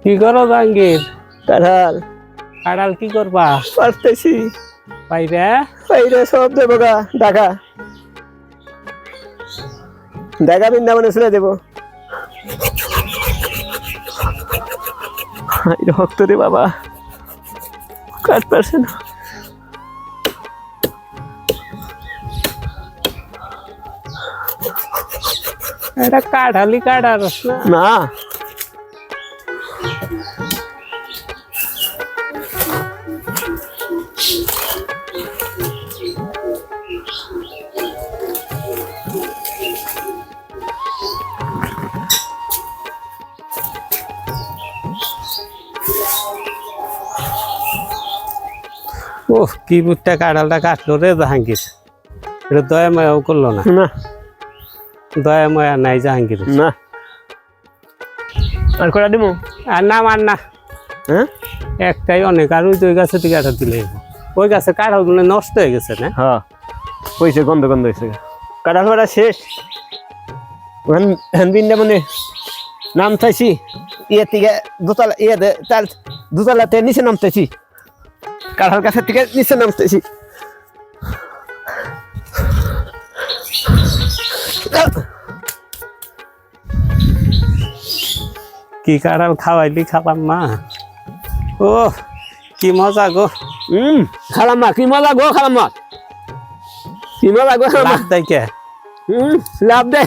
কি করো জাহাঙ্গীর? কাঁঠাল কাঁঠাল কি করবা? পারতেছি। পাইরে পাইরে সব দেবো গা ঢাকা ঢাকা বৃন্দাবনে ছেড়ে দেবো। রক্ত রে বাবা, কাট পারছে না। এটা কাঁঠালি কাঁঠাল না? না ওহ, কি বুটটা কাঁঠালটা কাটলো রে জাহাঙ্গীর। এটা দয়া মায়াও করলো না। না দয়া মায়া নাই জাহাঙ্গীর। না আর কটা দিব? আর না হ্যাঁ একটাই অনেক। আর ওই গাছে থেকে কাঁঠাল দিলে ওই গাছে কাঁঠালগুলো নষ্ট হয়ে গেছে না? হ্যাঁ হয়েছে, গন্ধ গন্ধ হয়েছে। কাঁঠাল পাড়া শেষ। বৃন্দাবনে নাম চাইছি, ইয়ে থেকে দোতলা, ইয়ে তার দোতলাতে নিচে নামতেছি, কাঁঠাল গাছের থেকে নিচে নামতেছি। কি কাঁঠাল খাওয়াইলি খালাম মা। ও কি মজা গো। খালাম মা, কি মজা গো খালাম মা, কি মজা গো। লাভ দেয় কে? লাভ দেয়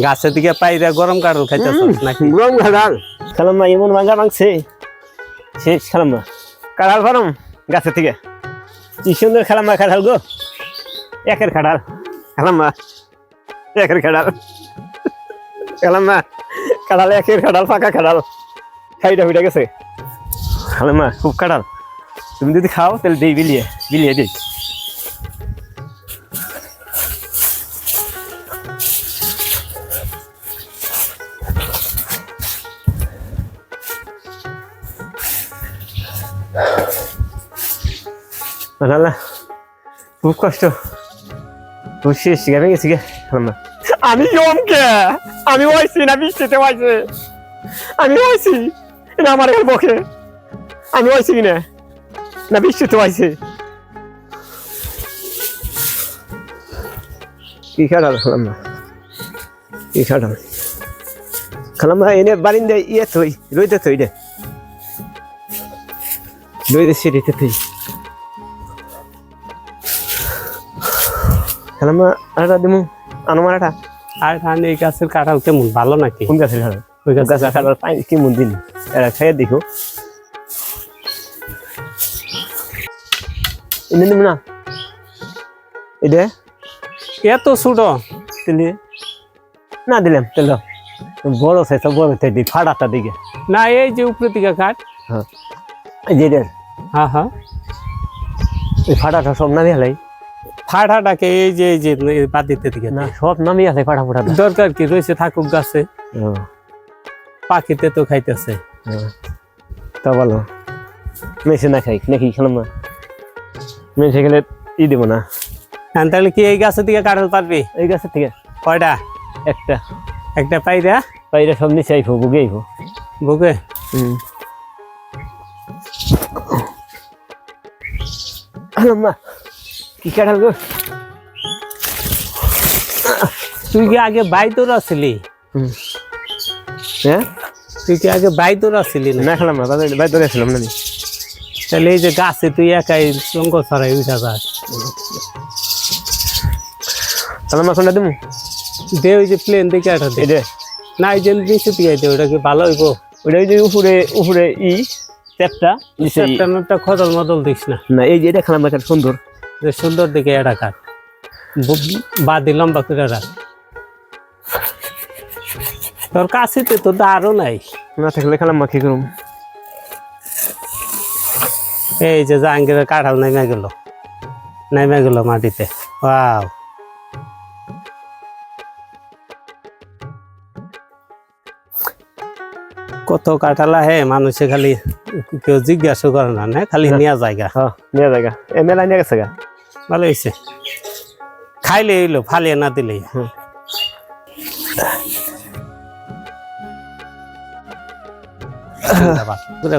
গাছের দিকে পাইরা গরম কাঁঠাল খাইতেছ নাকি? গরম কাঁঠাল খালাম মা, এমন ভাঙা ভাঙছে শেষ। খালাম মা কাঁঠাল ফারম গাছের থেকে, কি সুন্দর খালাম মা কাঁঠাল গো। একের কাঁঠাল খালাম মা, একের কাঁঠাল খালাম মা, কাঁঠাল একের কাঁঠাল, পাকা কাঁঠাল খাইটা হইটা গেছে। খালাম মা খুব কাঁঠাল, তুমি যদি খাও তাহলে দিই, বিলিয়ে বিলিয়ে দিই। না খুব কষ্ট, খুব শেষ ভেঙে গেছি গে। আমি জমকে আমি হয়েছি না বৃষ্টিতে হয়েছে, আমি হয়েছি না আমার বকে, আমি হয়েছি কিনা না বৃষ্টিতে হয়েছে। কি খাটাল খালাম না, কি খাটাল খালাম না। এনে বারিন্দে ইয়ে থই রইতে থই রে, রইতে সিঁড়িতে থই খালাম না। আটা দিমু আনুমানাটা। আর ধান এই গাছের কাঁঠাল কেমন, ভালো নাকি? কোন গাছের কাঁঠাল? ওই গাছের কাঁঠাল পাই কেমন দিন এরা খাইয়ে দেখো। এনে দিব না এটা এত ছোট তেলে না দিলাম, তেল বড় সাইজ, বড় দিই ফাটাটা দিকে। না এই যে উপরে দিকে কাঠ। হ্যাঁ যে হ্যাঁ এই ফাটাটা সব নামিয়ে হেলাই। ফাটাটাকে এই যে বাদিতে দিকে না সব নামিয়ে আছে ফাটা ফাটা। দরকার কি রয়েছে, থাকুক গাছে, পাখিতে তো খাইতেছে। তা বলো মেসে না খাই নাকি খেলাম না, মেসে খেলে ই দেবো না। তাহলে কি এই গাছের দিকে কাঁঠাল পারবি? এই গাছের থেকে কয়টা? একটা একটা পাইরা পাইরা সব নিচে আইবো, বুকে আইবো। বুকে মা কি কাঁঠাল গো। তুই কি আগে বাইতোর আসলি? হ্যাঁ তুই কি আগে বাইতোর আসলি না? খেলাম না, বাইরে ধরে আসলাম না। তাহলে এই যে গাছে তুই একাই চঙ্গ ছড়াই উঠা যাস। তাহলে মা কোনটা দিমু? দে ওই যে প্লেন দিকে একটা দে। এটা না এই যে নিচে দিকে দে, ওটা কি ভালো হইব? ওটা ওই যে উপরে উপরে ই চ্যাপটা নিচে চ্যাপটা খদল মদল দিস না। না এই যে এটা খেলাম একটা সুন্দর, যে সুন্দর দিকে এটা কাট, বাদি লম্বা করে রাখ। তোর কাছে তো দাঁড়ও নাই, না থাকলে খেলাম মা কি করুম। এই যে জাহাঙ্গীরের কাঁঠাল নেমে গেল মাটিতে। ওয়াও, কত কাঁঠাল আহে, মানুষে খালি কেউ জিজ্ঞাসা করে না, খালি নেওয়া জায়গা। হ্যাঁ নেওয়া জায়গা, এ মেলা নিয়ে গেছে গা, ভালো হয়েছে। খাইলে এলো, ফালিয়ে না দিলেই।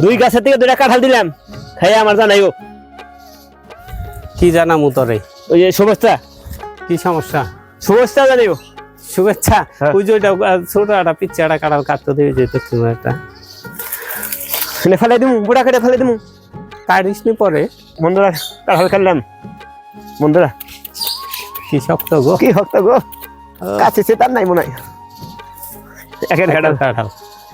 দুই গাছের থেকে দুইটা কাঁঠাল দিলাম, খাইয়া আমার জানাইও। কি জানামু তোরে? ওই যে শুভেচ্ছা, কি সমস্যা? শুভেচ্ছা জানাইও। শুভেচ্ছা। হ্যাঁ। ওই যে ওইটা ছোট একটা পিচ্ছা একটা কাঁঠাল কাটতে দিয়ে যেত তুমি একটা ফেলাই দিমু, বুড়া কেটে ফেলাই দিমু। কাটিস নি পরে। বন্ধুরা কাঁঠাল খেললাম, বন্ধুরা কি শক্ত গো, কি হক্ত গো, কাছে সে তার নাই মনে হয়। একের কাঁঠাল, কাঁঠাল,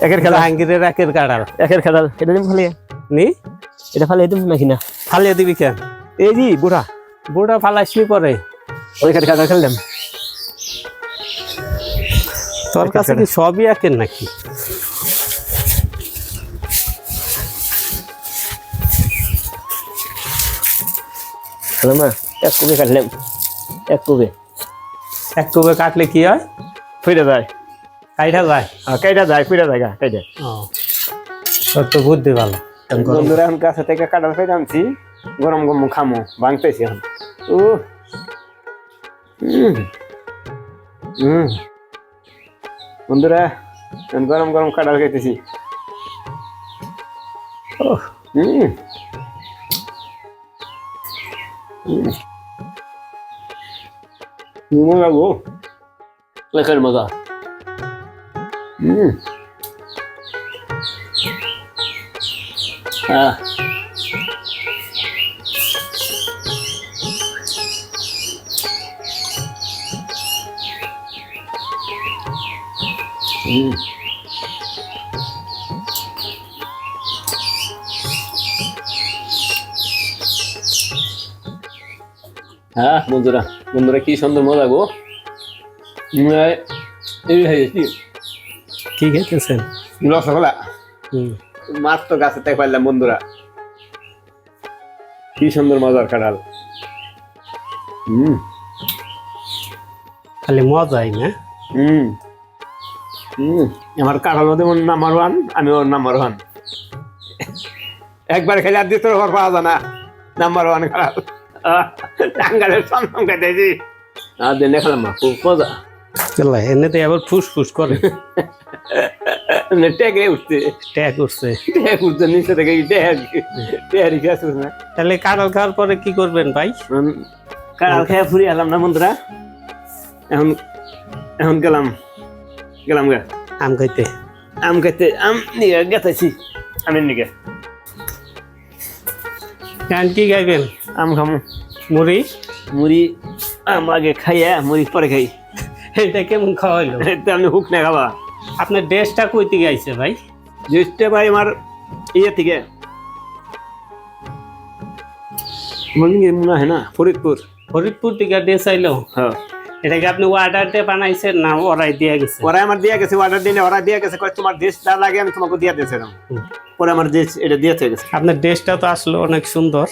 একের খেলা, জাহাঙ্গীরের একের কাঁঠাল একের কাঁঠাল। এটা দিম ফালিয়ে নি, এটা ফালিয়ে দিম নাকি না? ফালিয়ে দিবি কেন? এই জি বুড়া, বুড়া ফালাইসনি পরে। ওই কাঁঠাল খেললাম। তোর কাছে কি সবই একের নাকি? মা এক কুবে কাটলাম, এক কুবে। এক কুবে কাটলে কি হয়? ফিরে যায়, কাইটা যায়। কাইটা যায়, ফিরে যায়, কাইটা। ও, তোর তো বুদ্ধি ভালো। বন্ধুরা এখন কাছে থেকে কাঁঠাল ফেটে আনছি, গরম গরম খামো, ভাঙতেছি এখন। ও বন্ধুরা এখন গরম গরম কাঁঠাল খাইতেছি। মজা গো, লেখার মজা। হ্যাঁ বন্ধুরা, বন্ধুরা কি সুন্দর মজা গো। কি খেতেছেন? রসগোল্লা মাছ তো গাছে থেকে পারলাম বন্ধুরা, কি সুন্দর মজার কাঁঠাল। খালি মজাই না। আমার কাঁঠাল মধ্যে নাম্বার ওয়ান, আমি ওর নাম্বার ওয়ান। একবার খেলে আর দ্বিতীয় ঘর পাওয়া যায় না, নাম্বার ওয়ান কাঁঠাল। টাঙ্গালের সমসম খাইতেছি আর দিনে খেলাম মা, খুব মজা। এমনিতে আবার ফুস ফুস করে, টেকে উঠছে, ট্যাগ উঠছে, টেক উঠছে নিচে থেকে, টেহারি খেয়েছিস না? তাহলে কাঁঠাল খাওয়ার পরে কি করবেন ভাই? কাঁঠাল খেয়ে ফুরিয়ে এলাম না বন্ধুরা, এখন এখন গেলাম গা আম খাইতে। আম খাইতে, আম নিয়ে গেতেছি আমের নিকে। গান কি গাইবেন? আম খামো, মুড়ি। মুড়ি আম আগে খাইয়া মুড়ি পরে খাই। এটা কেমন খাওয়াইলো? আপনি হুক না খাবা। আপনার ড্রেসটা কই থেকে আইছে ভাই? জিনিসটা ভাই আমার ইয়ে থেকে মনে হয় না, ফরিদপুর। ফরিদপুর থেকে ড্রেস আইলো? হ্যাঁ। এটা কি আপনি অর্ডার দিয়ে বানাইছেন না ওরাই দিয়ে গেছে? ওরাই আমার দিয়ে গেছে, অর্ডার দিলে ওরা দিয়ে গেছে, তোমার ড্রেস যা লাগে আমি তোমাকে দিয়ে দিয়েছিলাম, পরে আমার ড্রেস এটা দিয়েছে গেছে। আপনার ড্রেসটা তো আসলো অনেক সুন্দর।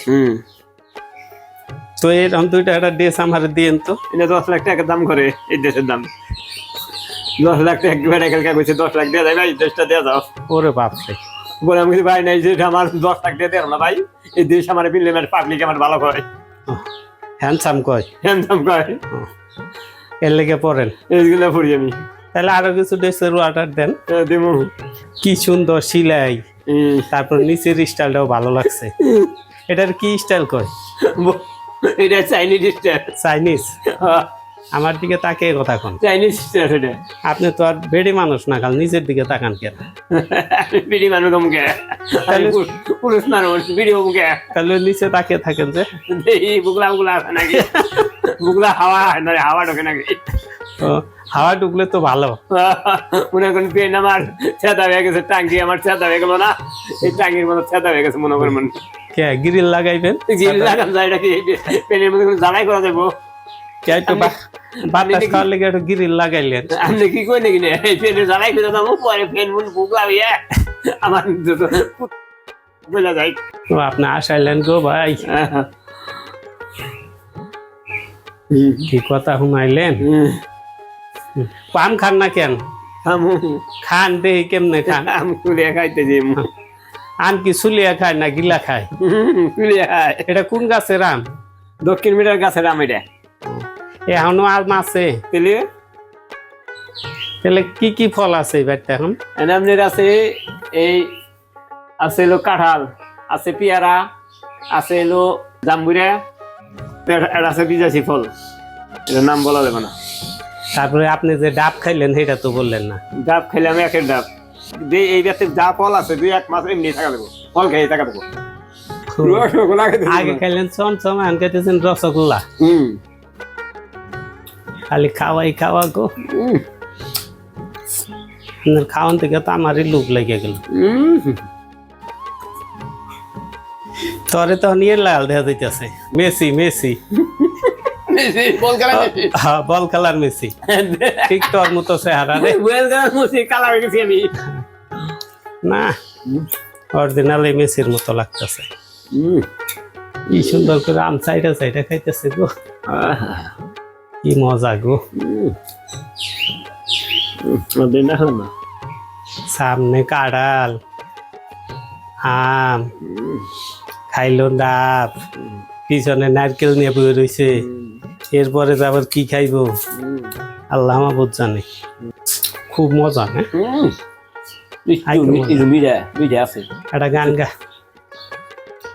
তো এরকম দুইটা একটা ড্রেস আমার দিয়েন তো। এটা 10 লাখ টাকা দাম করে এই ড্রেসের দাম। 10 লাখ টাকা বেড়ে গেল, কইছে 10 লাখ দিয়ে দেয় ভাই, ড্রেসটা দিয়ে দাও। ওরে বাপরে। বলে আমি ভাই নাই যে আমার 10 লাখ দিয়ে দেব না ভাই, এই ড্রেস আমার পিনলে আমার পাবলিক আমার ভালো করে, হ্যান্ডসাম কয়, হ্যান্ডসাম কয়, এর লেগে পড়েন এইগুলো পড়ি আমি। তাহলে আরো কিছু ড্রেসের অর্ডার দেন। দেবো। কি সুন্দর সিলাই, তারপর নিচের স্টাইলটাও ভালো লাগছে। এটার কি স্টাইল কয়? এটা চাইনিজ স্টাইল। চাইনিজ? আমার দিকে তাকিয়ে কথা কন। চাইনিজ স্টাইল এটা। আপনি তো আর বেড়ি মানুষ না, কাল নিচের দিকে তাকান কেন? বেড়ি মানুষ কমকে, পুরুষ মানুষ বেড়ি কমকে, তাহলে নিচে তাকিয়ে থাকেন যে বুগলা বুগলা আছে নাকি? বুগলা হাওয়া না, হাওয়া ঢোকে নাকি? হাওয়া ঢুকলে তো ভালো। মনে করেন পেন আমার ছেদা হয়ে গেছে, টাঙ্গি আমার ছেদা হয়ে গেল না, এই টাঙ্গির মতো ছেদা হয়ে গেছে মনে করেন। কে গ্রিল লাগাইবেন? গ্রিল লাগান যায় নাকি? পেনের মধ্যে কোনো জ্বালাই করা যাবো? বাতাস খাওয়ার লেগে একটু গ্রিল লাগাইলেন। আপনি কি কই নাকি? পেনের জ্বালাই করে যাবো, পরে পেন মন বুগলা হইয়া আমার বলে যায়। আপনি আসাইলেন গো ভাই, কি কথা শুনাইলেন। পান খান না কেন? খান দেই কেমনে খান? আম কুলিয়া খাইতেছি। আম কি সুলিয়া খায় না গিলা খায়? কুলিয়া খায়। এটা কোন গাছের আম? দক্ষিণ মিটার গাছের আম এটা। এখনো আম আছে? তাহলে কি কি ফল আছে এই বাড়িতে এখন? আপনার আছে এই আছে হলো কাঁঠাল, আছে পেয়ারা, আছে হলো জাম্বুরা, আর আছে বিজাসি ফল, এটার নাম বলা যাবে না। তারপরে আপনি যে ডাব খাইলেন সেটা তো বললেন না। ডাব খেলাম একের ডাব, যে এই ব্যাপারে যা ফল আছে 2-1 মাস এমনি থাকা দেবো, ফল খেয়ে থাকা দেবো। রসগোল্লা খেতে আগে খাইলেন চমচম, এখন খাইতেছেন রসগোল্লা। খালি খাওয়াই খাওয়া গো। আপনার খাওয়ান থেকে তো আমারই লোভ লেগে গেল। তরে তখন ইয়ে লাল দেখা যাইতেছে, মেসি মেসি, বল খেলা হ্যাঁ বল খেলার মেসি, ঠিক তোর মতো চেহারা রে। বল খেলা মুসি কালা হয়ে গেছি আমি। না, অরিজিনাল এই মেসির মতো লাগতেছে। কি সুন্দর করে আম সাইডা সাইডা খাইতেছে গো, কি মজা গো। সামনে কাঁঠাল, আম, খাইলো ডাব, পিছনে নারকেল নিয়ে বয়ে রয়েছে। এরপরে আবার কি খাইবো আল্লাহ মাবুদ জানে। খুব মজা। হ্যাঁ, একটা গান গা।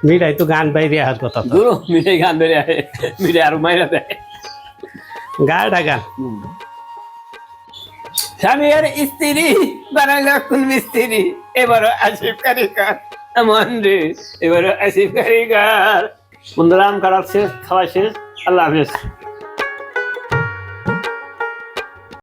মিঠাই তো গান বাইরে আর কথা তো, মিঠাই গান বেড়ে আহে, মিঠাই আরো মাইরা দেয়। গাটা গান। স্বামীর স্ত্রী বানাইল কোন মিস্ত্রি, এবারও আসিফ কারিগর এমন রে, এবারও আসিফ কারিগর। বন্ধুরা আম কাটার শেষ, খাওয়া শেষ, আল্লাহ হাফেজ।